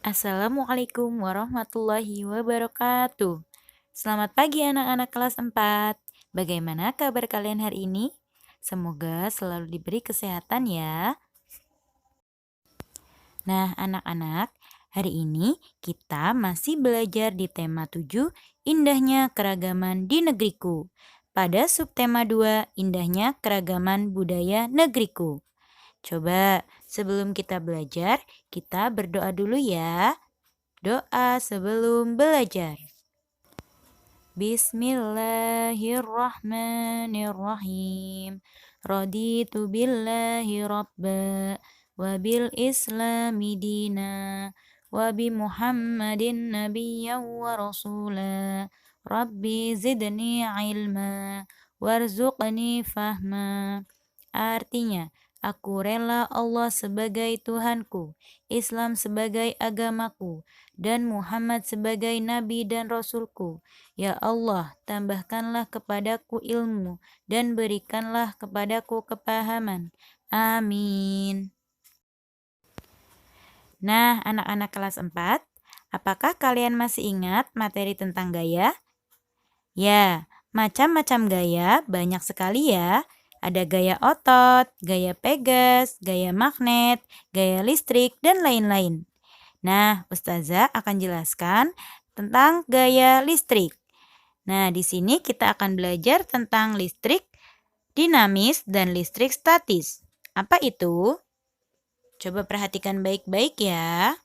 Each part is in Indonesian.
Assalamualaikum warahmatullahi wabarakatuh. Selamat pagi anak-anak kelas 4. Bagaimana kabar kalian hari ini? Semoga selalu diberi kesehatan ya. Nah, anak-anak, hari ini kita masih belajar di tema 7, Indahnya Keragaman di Negeriku. Pada subtema 2, Indahnya Keragaman Budaya Negeriku. Coba sebelum kita belajar, kita berdoa dulu ya. Doa sebelum belajar. Bismillahirrahmanirrahim. Raditu billahi rabba wa bil islami dina wa bi Muhammadin nabiyyan wa rasula. Rabbi zidni ilma warzuqni fahma. Artinya, aku rela Allah sebagai Tuhanku, Islam sebagai agamaku, dan Muhammad sebagai nabi dan rasulku. Ya Allah, tambahkanlah kepadaku ilmu dan berikanlah kepadaku kepahaman. Amin. Nah, anak-anak kelas 4, apakah kalian masih ingat materi tentang gaya? Ya, macam-macam gaya banyak sekali ya. Ada gaya otot, gaya pegas, gaya magnet, gaya listrik, dan lain-lain. Nah, Ustazah akan jelaskan tentang gaya listrik. Nah, di sini kita akan belajar tentang listrik dinamis dan listrik statis. Apa itu? Coba perhatikan baik-baik ya.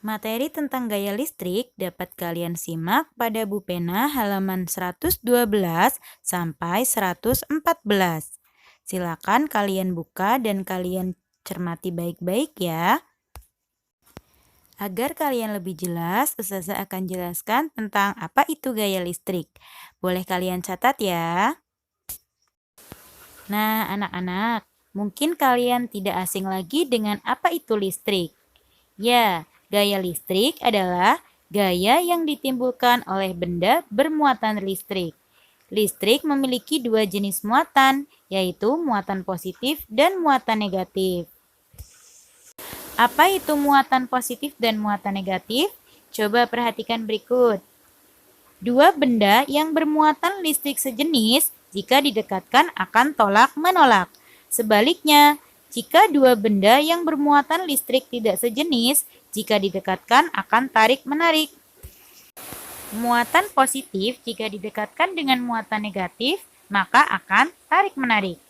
Materi tentang gaya listrik dapat kalian simak pada buku pena halaman 112 sampai 114. Silakan kalian buka dan kalian cermati baik-baik ya. Agar kalian lebih jelas, Ustazah akan jelaskan tentang apa itu gaya listrik. Boleh kalian catat ya. Nah, anak-anak, mungkin kalian tidak asing lagi dengan apa itu listrik. Ya, gaya listrik adalah gaya yang ditimbulkan oleh benda bermuatan listrik. Listrik memiliki dua jenis muatan, yaitu muatan positif dan muatan negatif. Apa itu muatan positif dan muatan negatif? Coba perhatikan berikut. Dua benda yang bermuatan listrik sejenis jika didekatkan akan tolak-menolak. Sebaliknya, jika dua benda yang bermuatan listrik tidak sejenis, jika didekatkan akan tarik-menarik. Muatan positif jika didekatkan dengan muatan negatif, maka akan tarik-menarik.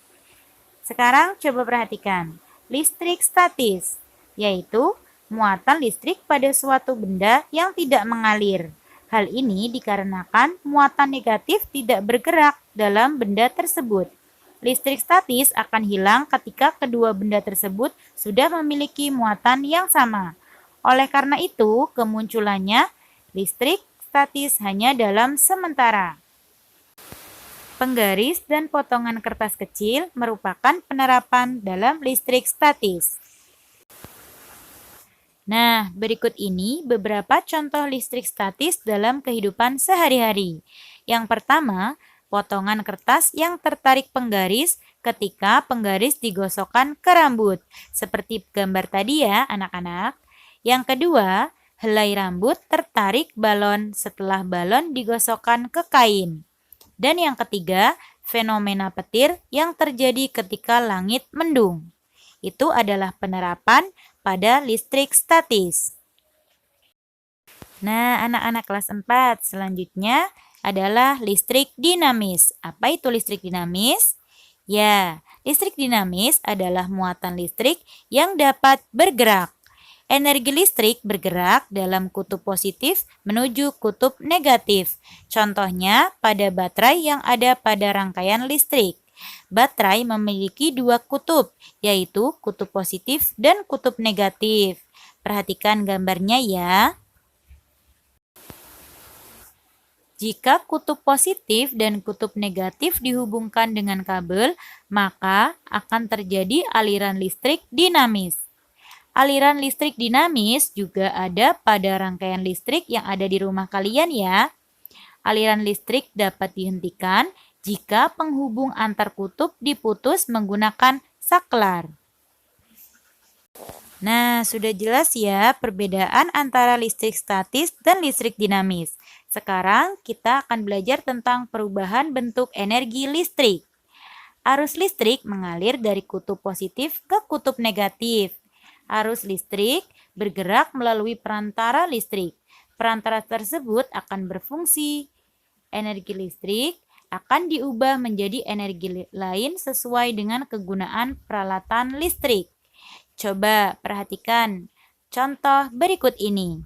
Sekarang coba perhatikan. Listrik statis, yaitu muatan listrik pada suatu benda yang tidak mengalir. Hal ini dikarenakan muatan negatif tidak bergerak dalam benda tersebut. Listrik statis akan hilang ketika kedua benda tersebut sudah memiliki muatan yang sama. Oleh karena itu, kemunculannya listrik statis hanya dalam sementara. Penggaris dan potongan kertas kecil merupakan penerapan dalam listrik statis. Nah, berikut ini beberapa contoh listrik statis dalam kehidupan sehari-hari. Yang pertama, potongan kertas yang tertarik penggaris ketika penggaris digosokkan ke rambut. Seperti gambar tadi ya, anak-anak. Yang kedua, helai rambut tertarik balon setelah balon digosokkan ke kain. Dan yang ketiga, fenomena petir yang terjadi ketika langit mendung. Itu adalah penerapan pada listrik statis. Nah, anak-anak kelas 4, selanjutnya adalah listrik dinamis. Apa itu listrik dinamis? Ya, listrik dinamis adalah muatan listrik yang dapat bergerak. Energi listrik bergerak dalam kutub positif menuju kutub negatif. Contohnya pada baterai yang ada pada rangkaian listrik. Baterai memiliki dua kutub, yaitu kutub positif dan kutub negatif. Perhatikan gambarnya ya. Jika kutub positif dan kutub negatif dihubungkan dengan kabel, maka akan terjadi aliran listrik dinamis. Aliran listrik dinamis juga ada pada rangkaian listrik yang ada di rumah kalian ya. Aliran listrik dapat dihentikan jika penghubung antar kutub diputus menggunakan saklar. Nah, sudah jelas ya perbedaan antara listrik statis dan listrik dinamis. Sekarang kita akan belajar tentang perubahan bentuk energi listrik. Arus listrik mengalir dari kutub positif ke kutub negatif. Arus listrik bergerak melalui perantara listrik. Perantara tersebut akan berfungsi. Energi listrik akan diubah menjadi energi lain sesuai dengan kegunaan peralatan listrik. Coba perhatikan contoh berikut ini.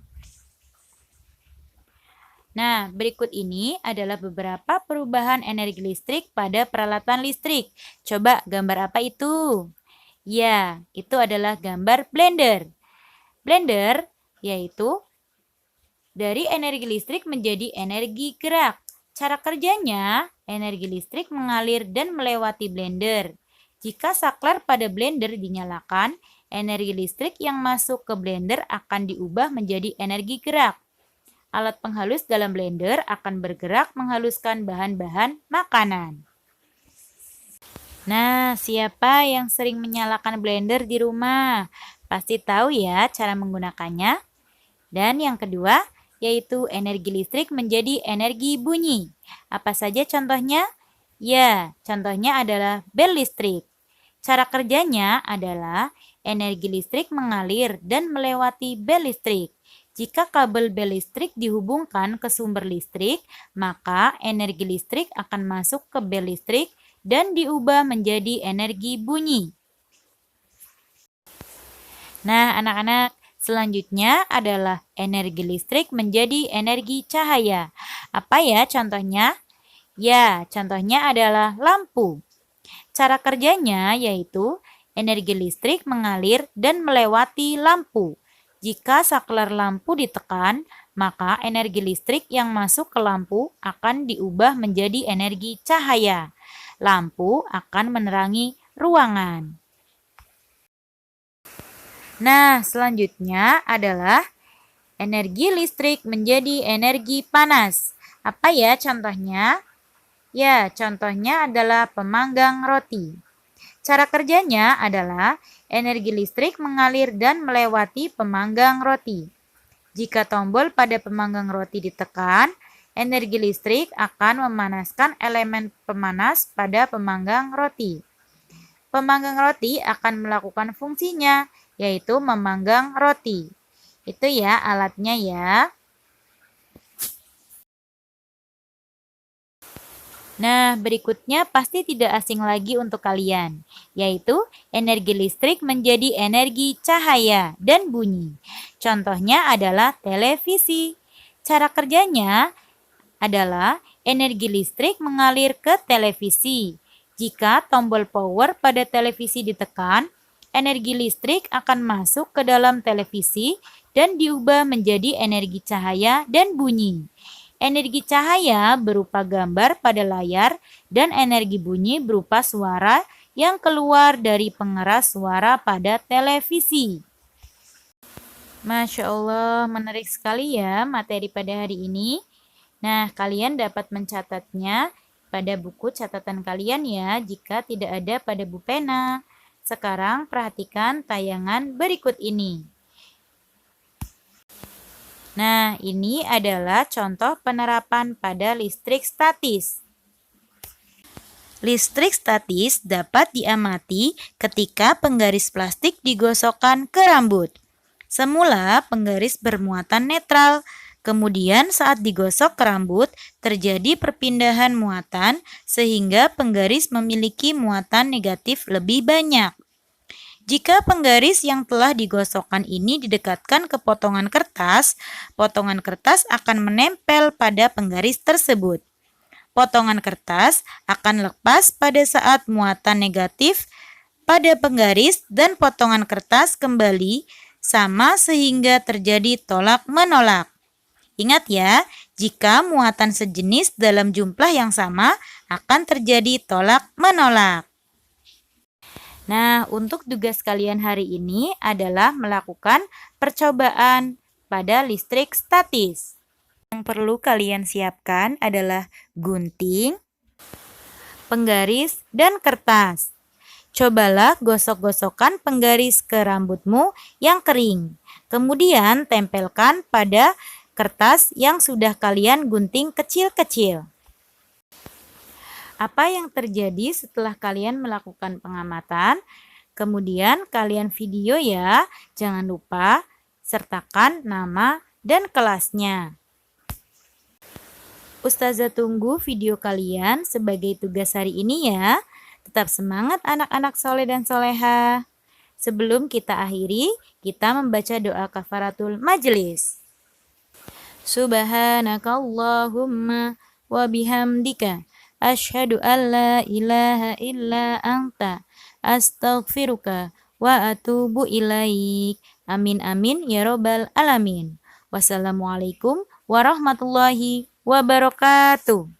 Nah, berikut ini adalah beberapa perubahan energi listrik pada peralatan listrik. Coba gambar apa itu? Ya, itu adalah gambar blender. Blender yaitu dari energi listrik menjadi energi gerak. Cara kerjanya, energi listrik mengalir dan melewati blender. Jika saklar pada blender dinyalakan, energi listrik yang masuk ke blender akan diubah menjadi energi gerak. Alat penghalus dalam blender akan bergerak menghaluskan bahan-bahan makanan. Nah, siapa yang sering menyalakan blender di rumah? Pasti tahu ya cara menggunakannya. Dan yang kedua, yaitu energi listrik menjadi energi bunyi. Apa saja contohnya? Ya, contohnya adalah bel listrik. Cara kerjanya adalah energi listrik mengalir dan melewati bel listrik. Jika kabel bel listrik dihubungkan ke sumber listrik, maka energi listrik akan masuk ke bel listrik dan diubah menjadi energi bunyi. Nah, anak-anak, selanjutnya adalah energi listrik menjadi energi cahaya. Apa ya contohnya? Ya, contohnya adalah lampu. Cara kerjanya yaitu energi listrik mengalir dan melewati lampu. Jika saklar lampu ditekan, maka energi listrik yang masuk ke lampu akan diubah menjadi energi cahaya. Lampu akan menerangi ruangan. Nah, selanjutnya adalah energi listrik menjadi energi panas. Apa ya contohnya? Ya, contohnya adalah pemanggang roti. Cara kerjanya adalah energi listrik mengalir dan melewati pemanggang roti. Jika tombol pada pemanggang roti ditekan, energi listrik akan memanaskan elemen pemanas pada pemanggang roti. Pemanggang roti akan melakukan fungsinya, yaitu memanggang roti. Itu ya alatnya ya. Nah, berikutnya pasti tidak asing lagi untuk kalian, yaitu energi listrik menjadi energi cahaya dan bunyi. Contohnya adalah televisi. Cara kerjanya adalah energi listrik mengalir ke televisi. Jika tombol power pada televisi ditekan, energi listrik akan masuk ke dalam televisi dan diubah menjadi energi cahaya dan bunyi. Energi cahaya berupa gambar pada layar dan energi bunyi berupa suara yang keluar dari pengeras suara pada televisi. Masya Allah, menarik sekali ya materi pada hari ini. Nah, kalian dapat mencatatnya pada buku catatan kalian ya jika tidak ada pada buku pena. Sekarang perhatikan tayangan berikut ini. Nah, ini adalah contoh penerapan pada listrik statis. Listrik statis dapat diamati ketika penggaris plastik digosokkan ke rambut. Semula penggaris bermuatan netral, kemudian saat digosok ke rambut terjadi perpindahan muatan sehingga penggaris memiliki muatan negatif lebih banyak. Jika penggaris yang telah digosokkan ini didekatkan ke potongan kertas akan menempel pada penggaris tersebut. Potongan kertas akan lepas pada saat muatan negatif pada penggaris dan potongan kertas kembali sama sehingga terjadi tolak-menolak. Ingat ya, jika muatan sejenis dalam jumlah yang sama akan terjadi tolak-menolak. Nah, untuk tugas kalian hari ini adalah melakukan percobaan pada listrik statis. Yang perlu kalian siapkan adalah gunting, penggaris, dan kertas. Cobalah gosok-gosokkan penggaris ke rambutmu yang kering. Kemudian tempelkan pada kertas yang sudah kalian gunting kecil-kecil. Apa yang terjadi setelah kalian melakukan pengamatan? Kemudian kalian video ya. Jangan lupa sertakan nama dan kelasnya. Ustazah tunggu video kalian sebagai tugas hari ini ya. Tetap semangat anak-anak soleh dan soleha. Sebelum kita akhiri, kita membaca doa kafaratul majelis. Subhanakallahumma wa bihamdika asyhadu an la ilaha illa anta astaghfiruka wa atubu ilaik. Amin amin ya robbal alamin. Wassalamualaikum warahmatullahi wabarakatuh.